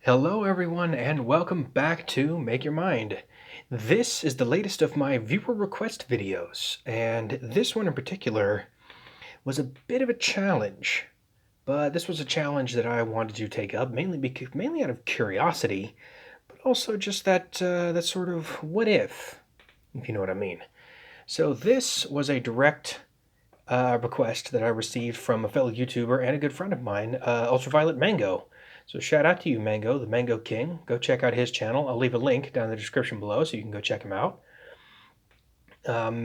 Hello everyone and welcome back to Make Your Mind. This is the latest of my viewer request videos, and this one in particular was a bit of a challenge. But this was a challenge that I wanted to take up mainly out of curiosity, but also just that sort of what if you know what I mean. So this was a direct request that I received from a fellow YouTuber and a good friend of mine, Ultraviolet Mango. So shout out to you, Mango, the Mango King. Go check out his channel. I'll leave a link down in the description below so you can go check him out.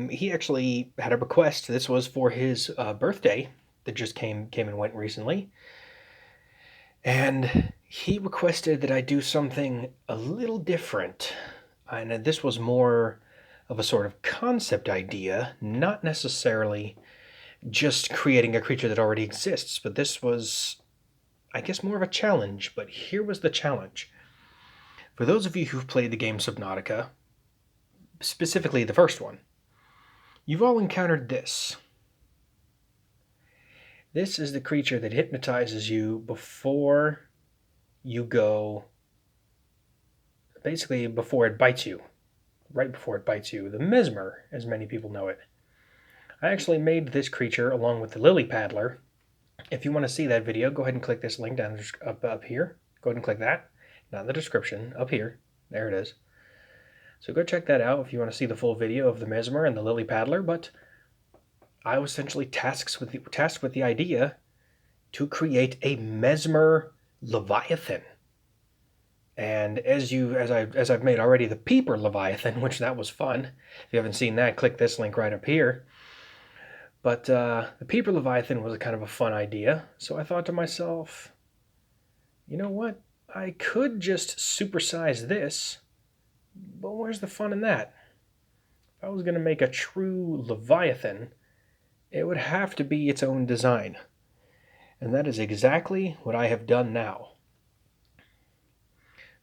He actually had a request. This was for his birthday that just came and went recently. And he requested that I do something a little different. And this was more of a sort of concept idea, not necessarily just creating a creature that already exists, but this was, I guess, more of a challenge. But here was the challenge. For those of you who've played the game Subnautica, specifically the first one, you've all encountered this. This is the creature that hypnotizes you before you go, basically before it bites you, right before it bites you, the Mesmer, as many people know it. I actually made this creature along with the Lilly Paddler. If you want to see that video, go ahead and click this link down up here. Go ahead and click that, down in the description, up here. There it is. So go check that out if you want to see the full video of the Mesmer and the Lilly Paddler, but I was essentially tasked with the idea to create a Mesmer Leviathan. And as I've made already the Peeper Leviathan, which that was fun. If you haven't seen that, click this link right up here. But the Peeper Leviathan was a kind of a fun idea, so I thought to myself, you know what? I could just supersize this, but where's the fun in that? If I was going to make a true Leviathan, it would have to be its own design. And that is exactly what I have done now.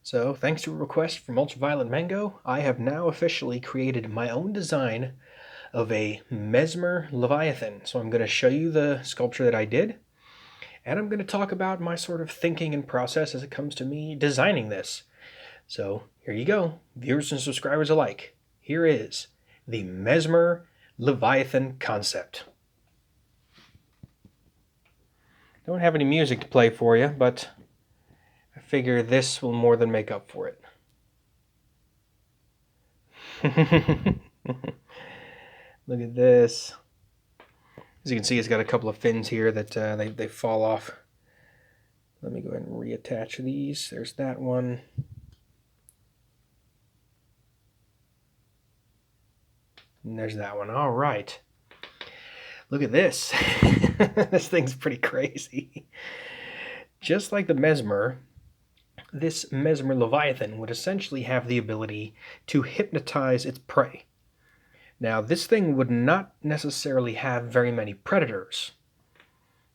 So, thanks to a request from Ultraviolet Mango, I have now officially created my own design of a Mesmer Leviathan. So I'm going to show you the sculpture that I did, and I'm going to talk about my sort of thinking and process as it comes to me designing this. So here you go, viewers and subscribers alike. Here is the Mesmer Leviathan concept. Don't have any music to play for you, but I figure this will more than make up for it. Look at this. As you can see, it's got a couple of fins here that they fall off. Let me go ahead and reattach these. There's that one. And there's that one. All right. Look at this. This thing's pretty crazy. Just like the Mesmer, this Mesmer Leviathan would essentially have the ability to hypnotize its prey. Now, this thing would not necessarily have very many predators,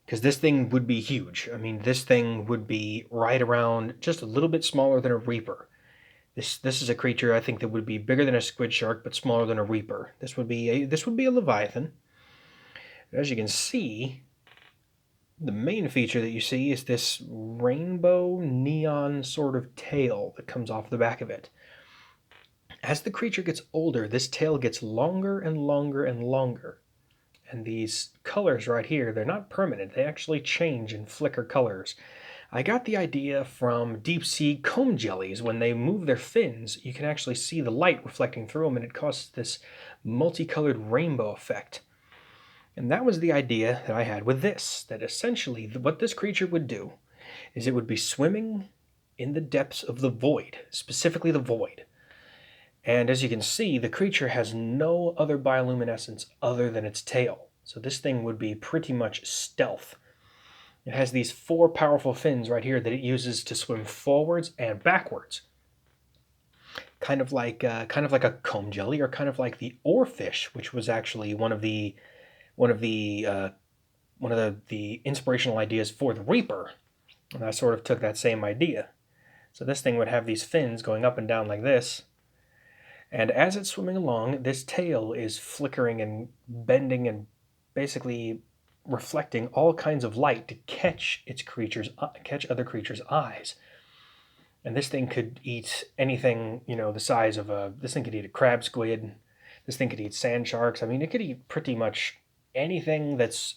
because this thing would be huge. I mean, this thing would be right around just a little bit smaller than a Reaper. This is a creature I think that would be bigger than a squid shark, but smaller than a Reaper. This would be a Leviathan. As you can see, the main feature that you see is this rainbow neon sort of tail that comes off the back of it. As the creature gets older, this tail gets longer and longer and longer. And these colors right here, they're not permanent. They actually change and flicker colors. I got the idea from deep sea comb jellies. When they move their fins, you can actually see the light reflecting through them, and it causes this multicolored rainbow effect. And that was the idea that I had with this, that essentially what this creature would do is it would be swimming in the depths of the void, specifically the void. And as you can see, the creature has no other bioluminescence other than its tail. So this thing would be pretty much stealth. It has these 4 powerful fins right here that it uses to swim forwards and backwards. Kind of like a comb jelly, or kind of like the oarfish, which was actually one of the inspirational ideas for the Reaper. And I sort of took that same idea. So this thing would have these fins going up and down like this. And as it's swimming along, this tail is flickering and bending and basically reflecting all kinds of light to catch other creatures' eyes. And this thing could eat anything, the size of this thing could eat a crab squid. This thing could eat sand sharks. I mean, it could eat pretty much anything that's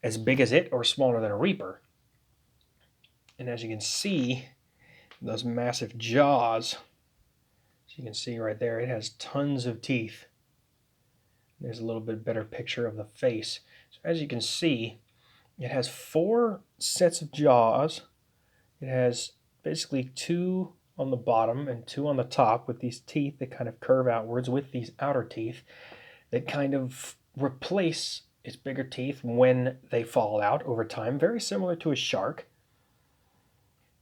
as big as it or smaller than a reaper. And as you can see, those massive jaws, as you can see right there, it has tons of teeth. There's a little bit better picture of the face. So as you can see, it has 4 sets of jaws. It has basically 2 on the bottom and 2 on the top with these teeth that kind of curve outwards with these outer teeth that kind of replace its bigger teeth when they fall out over time, very similar to a shark.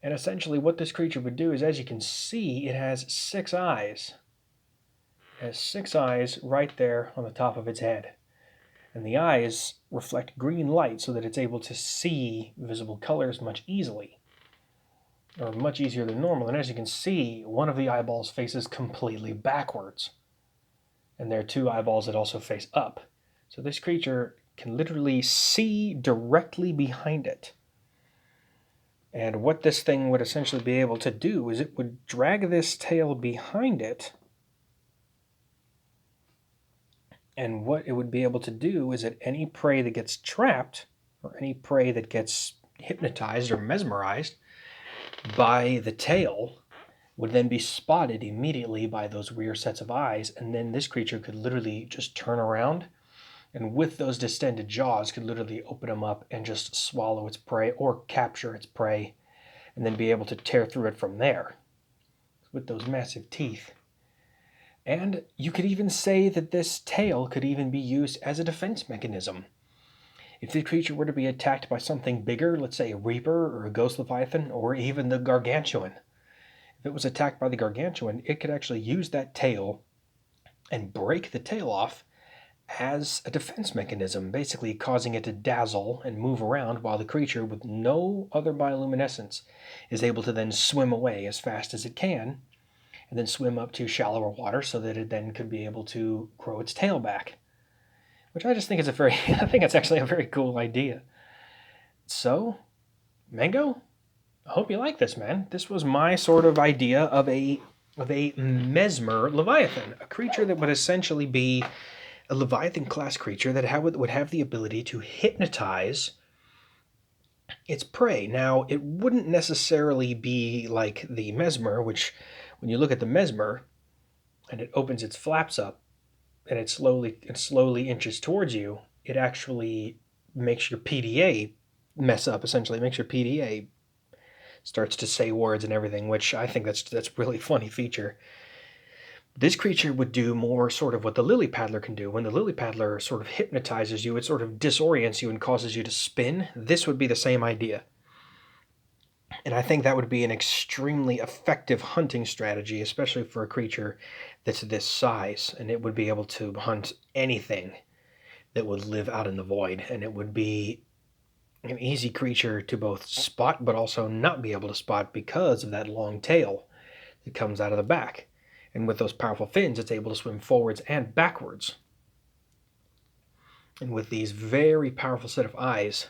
And essentially what this creature would do is, as you can see, it has 6 eyes. It has 6 eyes right there on the top of its head. And the eyes reflect green light so that it's able to see visible colors much easily, or much easier than normal. And as you can see, one of the eyeballs faces completely backwards. And there are 2 eyeballs that also face up. So this creature can literally see directly behind it. And what this thing would essentially be able to do is it would drag this tail behind it. And what it would be able to do is that any prey that gets trapped, or any prey that gets hypnotized or mesmerized by the tail, would then be spotted immediately by those rear sets of eyes. And then this creature could literally just turn around, and with those distended jaws could literally open them up and just swallow its prey or capture its prey and then be able to tear through it from there with those massive teeth. And you could even say that this tail could even be used as a defense mechanism. If the creature were to be attacked by something bigger, let's say a Reaper or a Ghost Leviathan or even the Gargantuan, if it was attacked by the Gargantuan, it could actually use that tail and break the tail off as a defense mechanism, basically causing it to dazzle and move around while the creature with no other bioluminescence is able to then swim away as fast as it can and then swim up to shallower water so that it then could be able to grow its tail back, which I just think is I think it's actually a very cool idea. So, Mango, I hope you like this, man. This was my sort of idea of a Mesmer Leviathan, a creature that would essentially be a Leviathan class creature that would have the ability to hypnotize its prey. Now, it wouldn't necessarily be like the Mesmer, which when you look at the Mesmer and it opens its flaps up and it slowly inches towards you, it actually makes your PDA mess up, essentially. It makes your PDA starts to say words and everything, which I think that's a really funny feature. This creature would do more sort of what the Lilly Paddler can do. When the Lilly Paddler sort of hypnotizes you, it sort of disorients you and causes you to spin. This would be the same idea. And I think that would be an extremely effective hunting strategy, especially for a creature that's this size. And it would be able to hunt anything that would live out in the void. And it would be an easy creature to both spot, but also not be able to spot because of that long tail that comes out of the back. And with those powerful fins, it's able to swim forwards and backwards. And with these very powerful set of eyes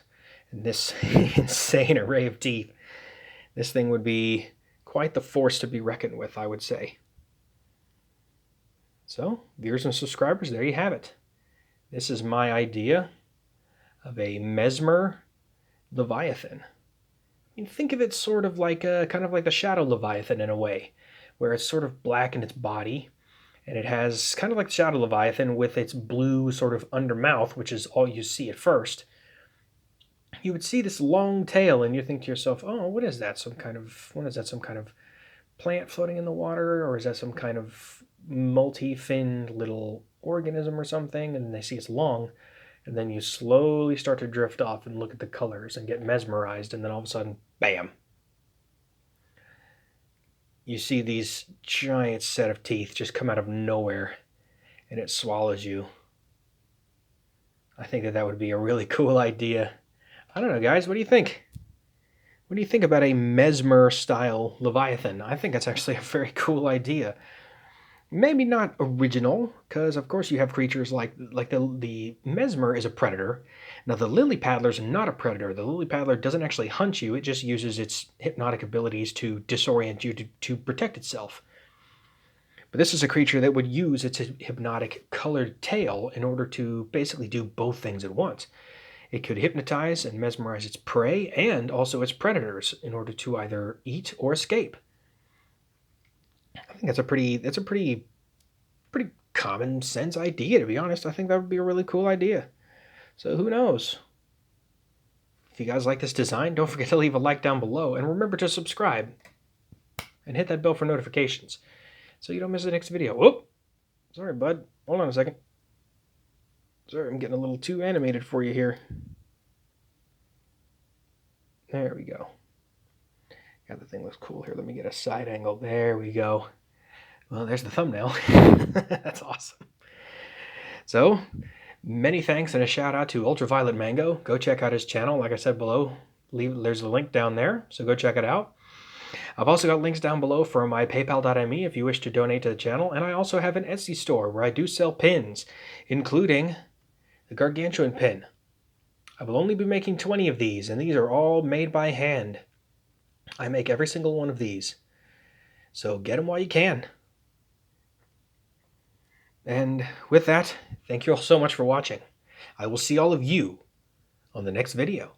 and this insane array of teeth, this thing would be quite the force to be reckoned with, I would say. So, viewers and subscribers, there you have it. This is my idea of a Mesmer Leviathan. I mean, think of it sort of like kind of like the Shadow Leviathan in a way, where it's sort of black in its body, and it has kind of like Shadow Leviathan with its blue sort of undermouth, which is all you see at first. You would see this long tail, and you think to yourself, "Oh, what is that? Some kind of plant floating in the water, or is that some kind of multi-finned little organism or something?" And they see it's long, and then you slowly start to drift off and look at the colors and get mesmerized, and then all of a sudden, bam! You see these giant set of teeth just come out of nowhere, and it swallows you. I think that would be a really cool idea. I don't know, guys. What do you think? What do you think about a Mesmer-style Leviathan? I think that's actually a very cool idea. Maybe not original, because of course you have creatures like the Mesmer is a predator. Now the Lilly Paddler's not a predator. The Lilly Paddler doesn't actually hunt you, it just uses its hypnotic abilities to disorient you to protect itself. But this is a creature that would use its hypnotic colored tail in order to basically do both things at once. It could hypnotize and mesmerize its prey and also its predators in order to either eat or escape. I think that's a pretty common sense idea, to be honest. I think that would be a really cool idea. So who knows? If you guys like this design, don't forget to leave a like down below, and remember to subscribe and hit that bell for notifications so you don't miss the next video. Whoop! Sorry, bud. Hold on a second. Sorry, I'm getting a little too animated for you here. There we go. God, the thing looks cool here. Let me get a side angle. There we go. Well, there's the thumbnail. That's awesome. So, many thanks and a shout out to Ultraviolet Mango. Go check out his channel. Like I said below, there's a link down there, so go check it out. I've also got links down below for my paypal.me if you wish to donate to the channel, and I also have an Etsy store where I do sell pins, including the Gargantuan pin. I will only be making 20 of these, and these are all made by hand. I make every single one of these. So get them while you can. And with that, thank you all so much for watching. I will see all of you on the next video.